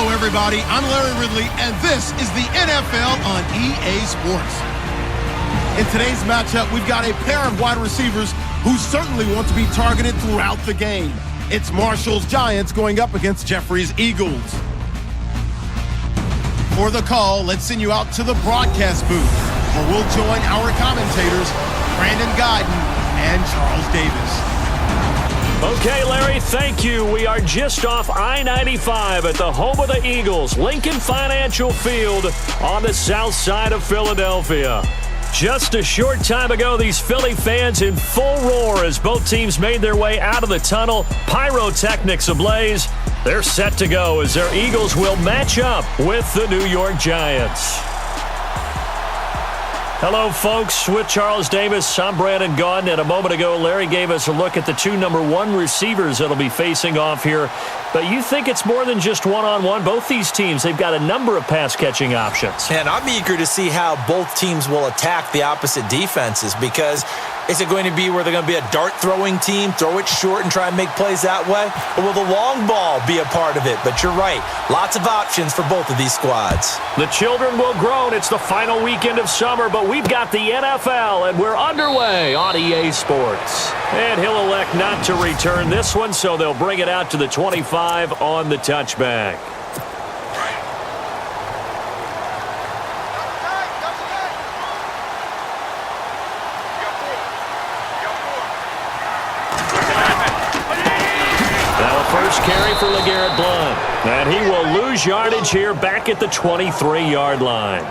Hello, everybody. I'm Larry Ridley, and this is the NFL on EA Sports. In today's matchup, we've got a pair of wide receivers who certainly want to be targeted throughout the game. It's Marshall's Giants going up against Jeffrey's Eagles. For the call, let's send you out to the broadcast booth, where we'll join our commentators, Brandon Guyton and Charles Davis. Okay, Larry, thank you. We are just off I-95 at the home of the Eagles, Lincoln Financial Field on the south side of Philadelphia. Just a short time ago, these Philly fans in full roar as both teams made their way out of the tunnel, pyrotechnics ablaze. They're set to go as their Eagles will match up with the New York Giants. Hello, folks. With Charles Davis, I'm Brandon Guyton. And a moment ago, Larry gave us a look at the two #1 receivers that'll be facing off here. But you think it's more than just one-on-one? Both these teams, they've got a number of pass-catching options. And I'm eager to see how both teams will attack the opposite defenses, because is it going to be where they're going to be a dart-throwing team, throw it short and try and make plays that way? Or will the long ball be a part of it? But you're right, lots of options for both of these squads. The children will groan. It's the final weekend of summer, but we've got the NFL, and we're underway on EA Sports. And he'll elect not to return this one, so they'll bring it out to the 25 on the touchback. First carry for LeGarrette Blount. And he will lose yardage here back at the 23-yard line.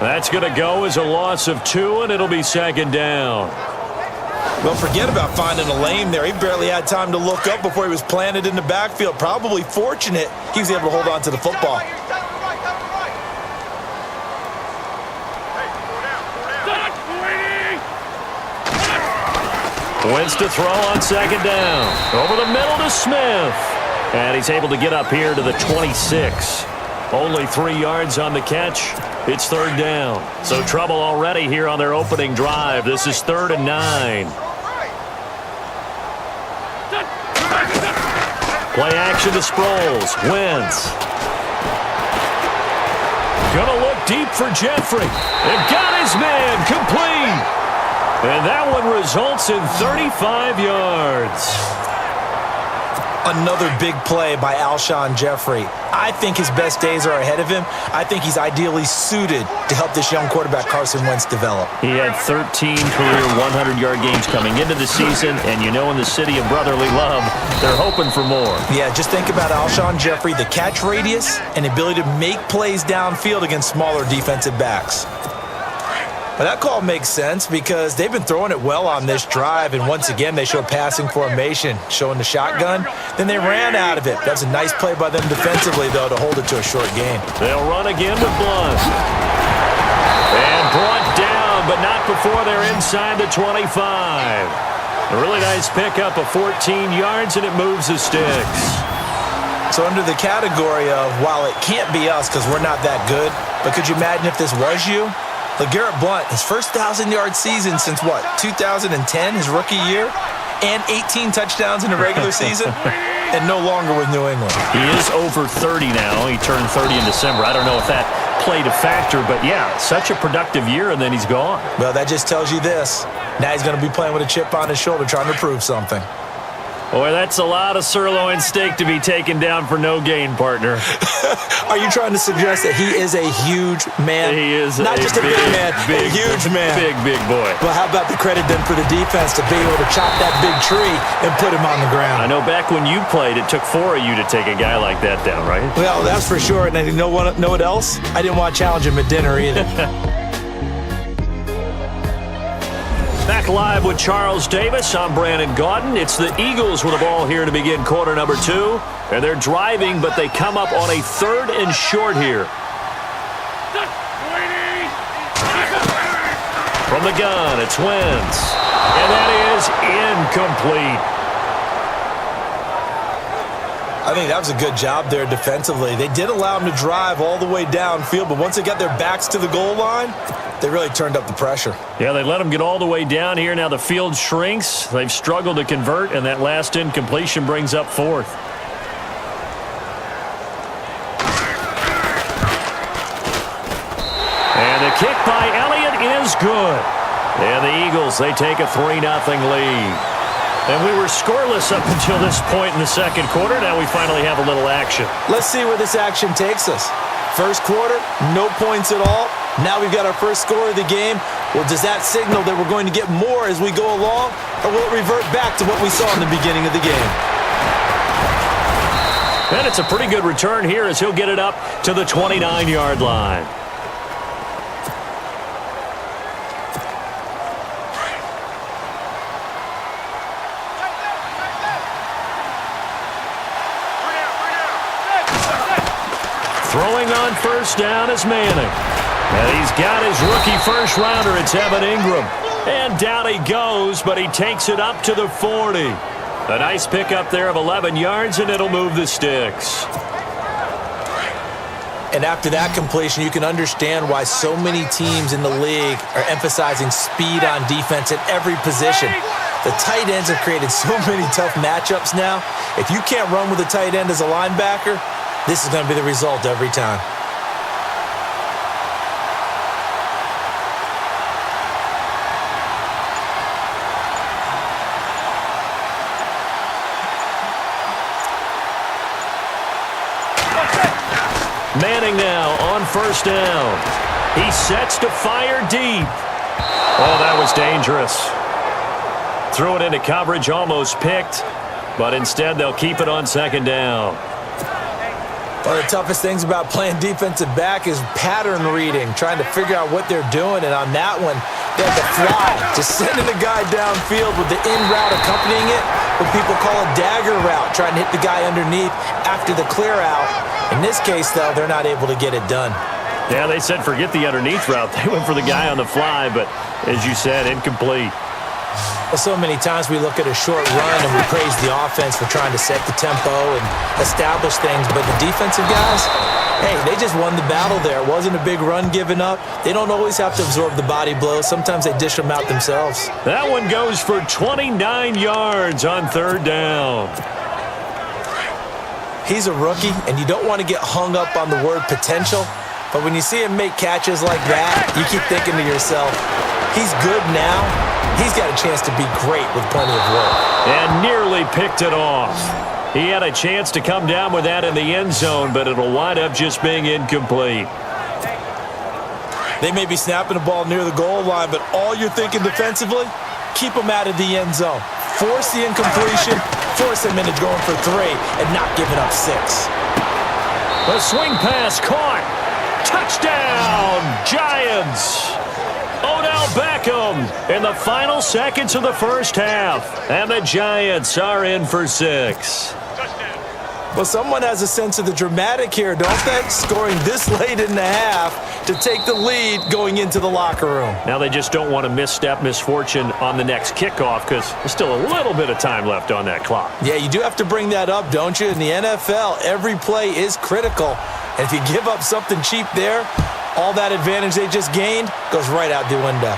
That's going to go as a loss of 2, and it'll be second down. Well, forget about finding a lane there. He barely had time to look up before he was planted in the backfield. Probably fortunate he was able to hold on to the football. Wins to throw on second down. Over the middle to Smith. And he's able to get up here to the 26. Only 3 yards on the catch. It's third down. So trouble already here on their opening drive. This is 3rd and 9. Play action to Sproles. Wins. Gonna look deep for Jeffrey. And got his man complete. And that one results in 35 yards. Another big play by Alshon Jeffrey. I think his best days are ahead of him. I think he's ideally suited to help this young quarterback Carson Wentz develop. He had 13 career 100-yard games coming into the season, and you know in the city of brotherly love, they're hoping for more. Yeah, just think about Alshon Jeffrey, the catch radius and ability to make plays downfield against smaller defensive backs. But that call makes sense because they've been throwing it well on this drive, and once again they showed passing formation, showing the shotgun. Then they ran out of it. That's a nice play by them defensively, though, to hold it to a short game. They'll run again with Blount. And brought down, but not before they're inside the 25. A really nice pickup of 14 yards, and it moves the sticks. So under the category of, while it can't be us because we're not that good, but could you imagine if this was you? LeGarrette Blount, his first 1,000-yard season since, 2010, his rookie year, and 18 touchdowns in the regular season, and no longer with New England. He is over 30 now. He turned 30 in December. I don't know if that played a factor, but yeah, such a productive year, and then he's gone. Well, that just tells you this. Now he's going to be playing with a chip on his shoulder trying to prove something. Boy, that's a lot of sirloin steak to be taken down for no gain, partner. Are you trying to suggest that he is a huge man? He is not just a big man, a huge man. Big boy. Well, how about the credit then for the defense to be able to chop that big tree and put him on the ground? I know back when you played, it took 4 of you to take a guy like that down, right? Well, that's for sure. And you know what else? I didn't want to challenge him at dinner either. Back live with Charles Davis. I'm Brandon Guyton. It's the Eagles with the ball here to begin quarter number 2. And they're driving, but they come up on a 3rd and short here. From the gun, it's Wentz. And that is incomplete. I think that was a good job there defensively. They did allow him to drive all the way downfield, but once they got their backs to the goal line, they really turned up the pressure. Yeah, they let him get all the way down here. Now the field shrinks. They've struggled to convert, and that last incompletion brings up 4th. kick by Elliott is good. And the Eagles, they take a 3-0 lead. And we were scoreless up until this point in the second quarter. Now we finally have a little action. Let's see where this action takes us. First quarter, no points at all. Now we've got our first score of the game. Well, does that signal that we're going to get more as we go along? Or will it revert back to what we saw in the beginning of the game? And it's a pretty good return here as he'll get it up to the 29-yard line. Throwing on first down is Manning. And he's got his rookie first-rounder. It's Evan Ingram. And down he goes, but he takes it up to the 40. A nice pickup there of 11 yards, and it'll move the sticks. And after that completion, you can understand why so many teams in the league are emphasizing speed on defense at every position. The tight ends have created so many tough matchups now. If you can't run with a tight end as a linebacker, this is going to be the result every time. Manning now on first down. He sets to fire deep. Oh, that was dangerous. Threw it into coverage, almost picked, but instead they'll keep it on second down. One of the toughest things about playing defensive back is pattern reading, trying to figure out what they're doing. And on that one, they had to fly, just sending the guy downfield with the in route accompanying it, what people call a dagger route, trying to hit the guy underneath after the clear out. In this case, though, they're not able to get it done. Yeah, they said forget the underneath route. They went for the guy on the fly, but as you said, incomplete. Well, so many times we look at a short run and we praise the offense for trying to set the tempo and establish things, but the defensive guys, hey, they just won the battle there. It wasn't a big run given up. They don't always have to absorb the body blows. Sometimes they dish them out themselves. That one goes for 29 yards on third down. He's a rookie, and you don't want to get hung up on the word potential, but when you see him make catches like that, you keep thinking to yourself, he's good now. He's got a chance to be great with plenty of work. And nearly picked it off. He had a chance to come down with that in the end zone, but it'll wind up just being incomplete. They may be snapping the ball near the goal line, but all you're thinking defensively, keep them out of the end zone. Force the incompletion, force them into going for 3, and not giving up 6. The swing pass caught. Touchdown, Giants. Odell Beckham in the final seconds of the first half. And the Giants are in for 6. Well, someone has a sense of the dramatic here, don't they? Scoring this late in the half to take the lead going into the locker room. Now they just don't want to misstep misfortune on the next kickoff because there's still a little bit of time left on that clock. Yeah, you do have to bring that up, don't you? In the NFL, every play is critical. And if you give up something cheap there, all that advantage they just gained goes right out the window.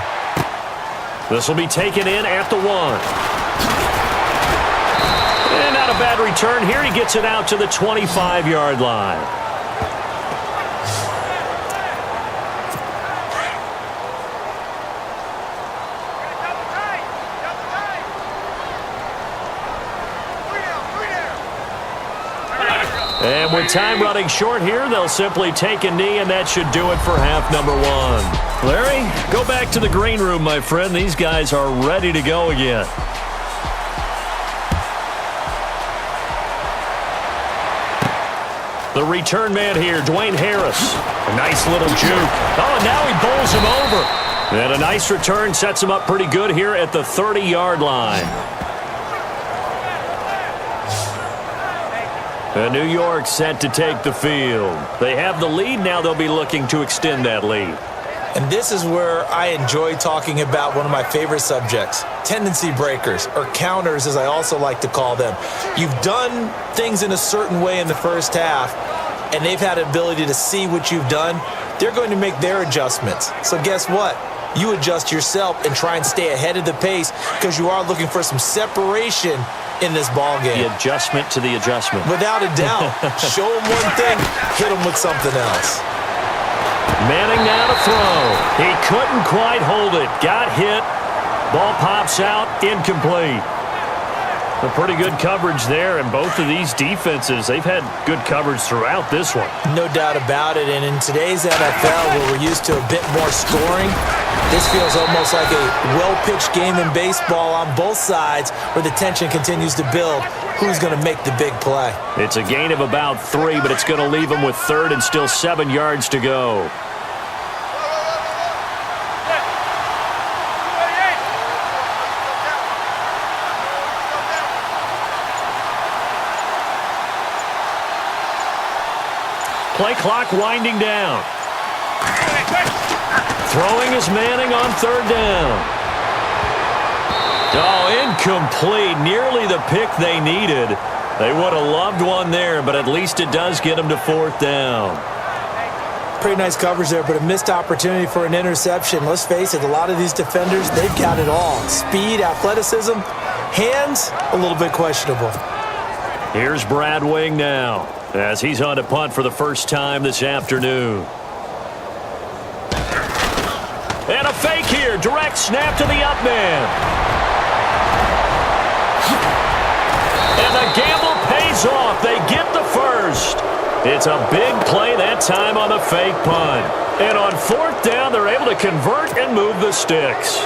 This will be taken in at the 1. And not a bad return here. He gets it out to the 25-yard line. And with time running short here, they'll simply take a knee, and that should do it for half number 1. Larry, go back to the green room, my friend. These guys are ready to go again. The return man here, Dwayne Harris. A nice little juke. Oh, and now he bowls him over. And a nice return sets him up pretty good here at the 30-yard line. And New York set to take the field. They have the lead. Now they'll be looking to extend that lead. And this is where I enjoy talking about one of my favorite subjects, tendency breakers, or counters as I also like to call them. You've done things in a certain way in the first half, and they've had the ability to see what you've done. They're going to make their adjustments. So guess what? You adjust yourself and try and stay ahead of the pace because you are looking for some separation in this ball game. The adjustment to the adjustment. Without a doubt. Show them one thing, hit them with something else. Manning now to throw. He couldn't quite hold it. Got hit. Ball pops out. Incomplete. A pretty good coverage there, and both of these defenses, they've had good coverage throughout this one. No doubt about it, and in today's NFL, where we're used to a bit more scoring, this feels almost like a well-pitched game in baseball on both sides where the tension continues to build. Who's going to make the big play? It's a gain of about 3, but it's going to leave them with third and still 7 yards to go. Play clock winding down. Throwing is Manning on third down. Oh, incomplete. Nearly the pick they needed. They would have loved one there, but at least it does get them to fourth down. Pretty nice coverage there, but a missed opportunity for an interception. Let's face it, a lot of these defenders, they've got it all. Speed, athleticism, hands, a little bit questionable. Here's Brad Wing now, as he's on to punt for the first time this afternoon. And a fake here. Direct snap to the up man. And the gamble pays off. They get the first. It's a big play that time on the fake punt. And on fourth down, they're able to convert and move the sticks.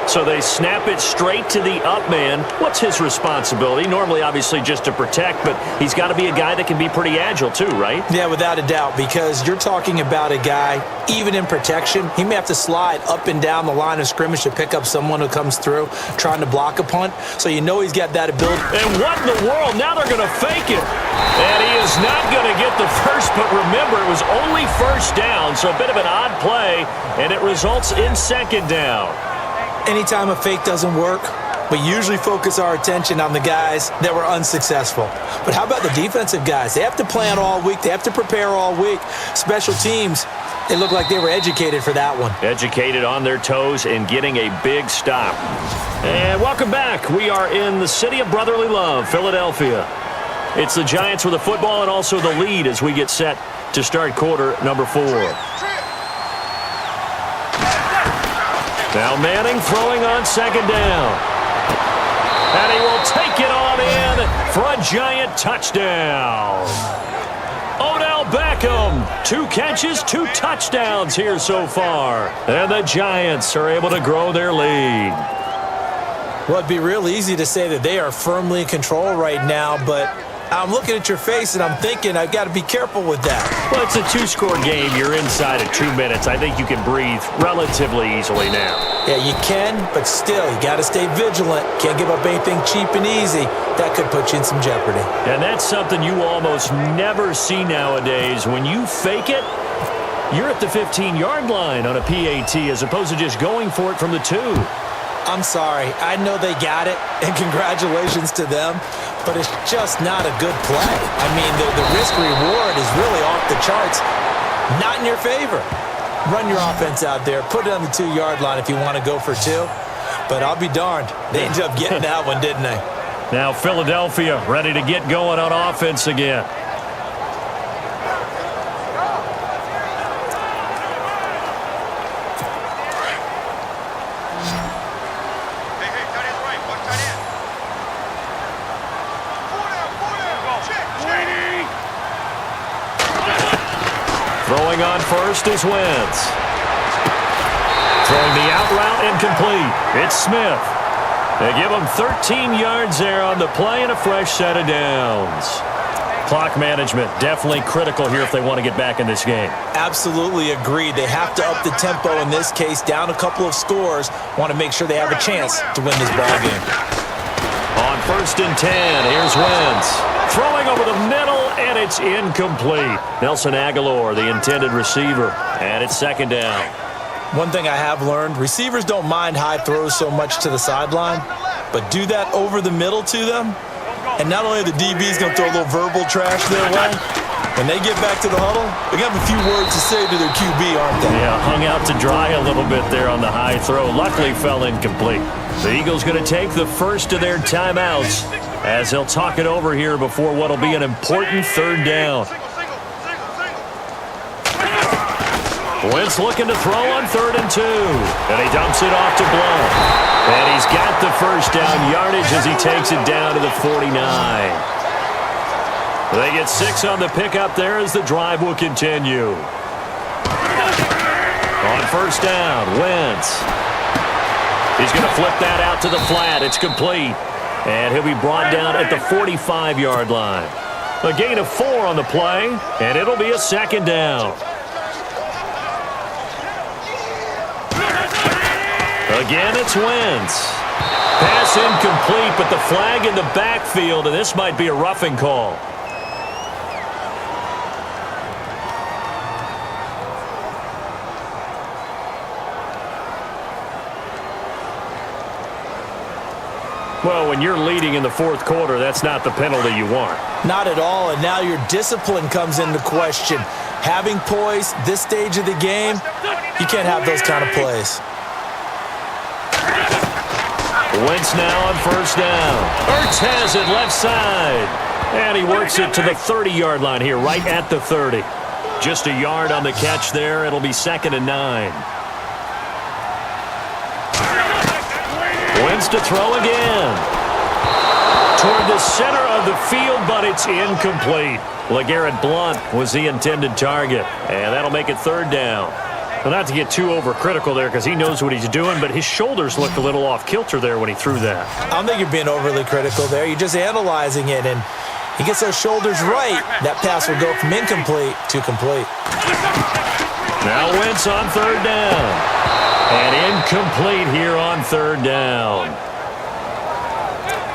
So they snap it straight to the up man. What's his responsibility? Normally, obviously, just to protect, but he's got to be a guy that can be pretty agile too, right? Yeah, without a doubt, because you're talking about a guy, even in protection, he may have to slide up and down the line of scrimmage to pick up someone who comes through trying to block a punt. So you know he's got that ability. And what in the world? Now they're going to fake it. And he is not going to get the first, but remember, it was only first down, so a bit of an odd play, and it results in second down. Anytime a fake doesn't work, we usually focus our attention on the guys that were unsuccessful. But how about the defensive guys? They have to plan all week. They have to prepare all week. Special teams, they look like they were educated for that one. Educated on their toes and getting a big stop. And welcome back. We are in the city of brotherly love, Philadelphia. It's the Giants with the football and also the lead as we get set to start quarter number 4. Now Manning throwing on second down. And he will take it on in for a Giant touchdown. Odell Beckham, 2 catches, 2 touchdowns here so far. And the Giants are able to grow their lead. Well, it'd be real easy to say that they are firmly in control right now, but I'm looking at your face and I'm thinking I've got to be careful with that. Well, it's a 2-score game. You're inside of 2 minutes. I think you can breathe relatively easily now. Yeah, you can, but still, you got to stay vigilant. Can't give up anything cheap and easy. That could put you in some jeopardy. And that's something you almost never see nowadays. When you fake it, you're at the 15-yard line on a PAT as opposed to just going for it from the 2. I'm sorry. I know they got it, and congratulations to them, but it's just not a good play. I mean, the risk-reward is really off the charts. Not in your favor. Run your offense out there. Put it on the 2-yard line if you want to go for 2. But I'll be darned. They ended up getting that one, didn't they? Now Philadelphia ready to get going on offense again. Throwing on first is Wentz. Throwing the out route incomplete. It's Smith. They give him 13 yards there on the play and a fresh set of downs. Clock management definitely critical here if they want to get back in this game. Absolutely agreed. They have to up the tempo in this case, down a couple of scores. Want to make sure they have a chance to win this ball game. On first and 10, here's Wentz. Throwing over the middle, and it's incomplete. Nelson Aguilar, the intended receiver, and it's second down. One thing I have learned, receivers don't mind high throws so much to the sideline, but do that over the middle to them, and not only are the DBs going to throw a little verbal trash their way, when they get back to the huddle, they're going to have a few words to say to their QB, aren't they? Yeah, hung out to dry a little bit there on the high throw. Luckily fell incomplete. The Eagles going to take the first of their timeouts as they'll talk it over here before what will be an important third down. Wentz looking to throw on 3rd and 2. And he dumps it off to Blount. And he's got the first down yardage as he takes it down to the 49. They get 6 on the pickup there as the drive will continue. On 1st down, Wentz. He's going to flip that out to the flat. It's complete. And he'll be brought down at the 45-yard line. A gain of 4 on the play, and it'll be a 2nd down. Again, it's Wentz. Pass incomplete, but the flag in the backfield, and this might be a roughing call. Well, when you're leading in the 4th quarter, that's not the penalty you want. Not at all, and now your discipline comes into question. Having poise this stage of the game, you can't have those kind of plays. Wentz now on 1st down. Ertz has it left side. And he works it to the 30-yard line here, right at the 30. Just a yard on the catch there. It'll be 2nd and 9. Wentz to throw again. Toward the center of the field, but it's incomplete. LeGarrette Blount was the intended target. And that'll make it 3rd down. Well, not to get too overcritical there because he knows what he's doing, but his shoulders looked a little off kilter there when he threw that. I don't think you're being overly critical there. You're just analyzing it, and he gets those shoulders right. That pass will go from incomplete to complete. Now Wentz on 3rd down. And incomplete here on 3rd down.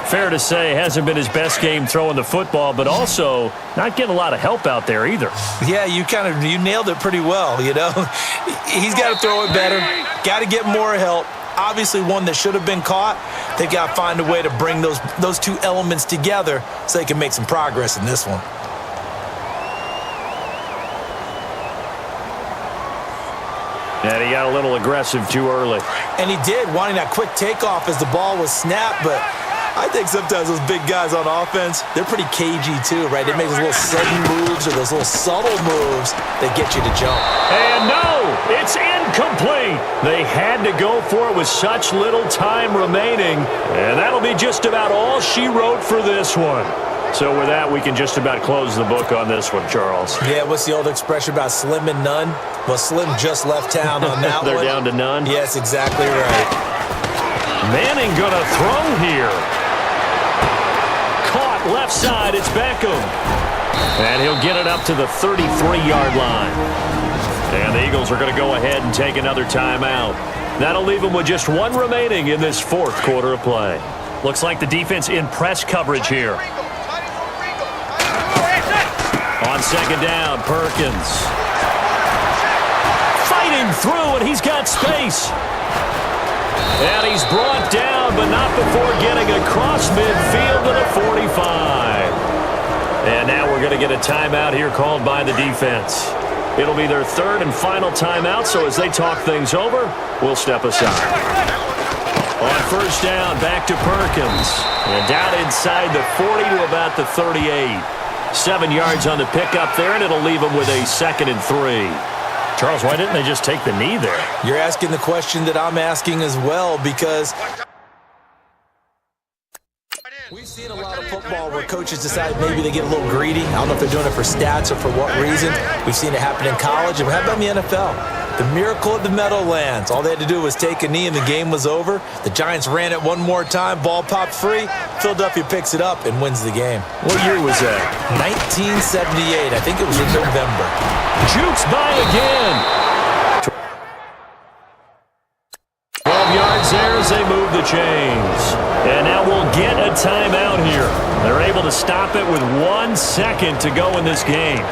Fair to say, hasn't been his best game throwing the football, but also not getting a lot of help out there either. Yeah, you nailed it pretty well, you know. He's got to throw it better, got to get more help. Obviously one that should have been caught. They've got to find a way to bring those two elements together so they can make some progress in this one. And he got a little aggressive too early. And he did, wanting that quick takeoff as the ball was snapped, but I think sometimes those big guys on offense, they're pretty cagey too, right? They make those little sudden moves or those little subtle moves that get you to jump. And no, it's incomplete. They had to go for it with such little time remaining. And that'll be just about all she wrote for this one. So with that, we can just about close the book on this one, Charles. Yeah, what's the old expression about slim and none? Well, Slim just left town on that They're one. down to none? Yes, exactly right. Manning gonna throw here. Caught left side, it's Beckham. And he'll get it up to the 33-yard line. And the Eagles are going to go ahead and take another timeout. That'll leave them with just 1 remaining in this 4th quarter of play. Looks like the defense in press coverage here. On 2nd down, Perkins. Fighting through, and he's got space. And he's brought down, but not before getting across midfield to the 45. And now we're going to get a timeout here called by the defense. It'll be their 3rd and final timeout, so as they talk things over, we'll step aside. On 1st down, back to Perkins. And down inside the 40 to about the 38. 7 yards on the pickup there, and it'll leave them with a 2nd and 3. Charles, why didn't they just take the knee there? You're asking the question that I'm asking as well, because we've seen a lot of football where coaches decide maybe they get a little greedy. I don't know if they're doing it for stats or for what reason. We've seen it happen in college, and how about in the NFL? The miracle of the Meadowlands. All they had to do was take a knee and the game was over. The Giants ran it one more time. Ball popped free. Philadelphia picks it up and wins the game. What year was that? 1978. I think it was in November. Jukes by again. 12 yards there as they move the chains. And now we'll get a timeout here. They're able to stop it with 1 second to go in this game.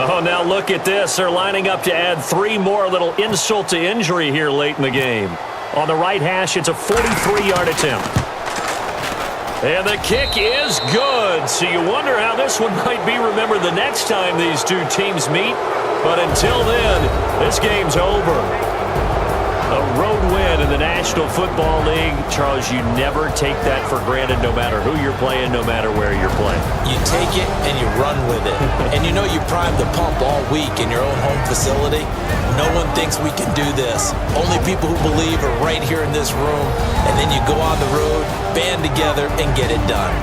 Oh, now look at this. They're lining up to add 3 more, little insult to injury here late in the game. On the right hash, it's a 43-yard attempt. And the kick is good. So you wonder how this one might be remembered the next time these two teams meet. But until then, this game's over. A road win in the National National Football League, Charles, you never take that for granted no matter who you're playing, no matter where you're playing. You take it and you run with it. And you know you primed the pump all week in your own home facility. No one thinks we can do this. Only people who believe are right here in this room. And then you go on the road, band together, and get it done.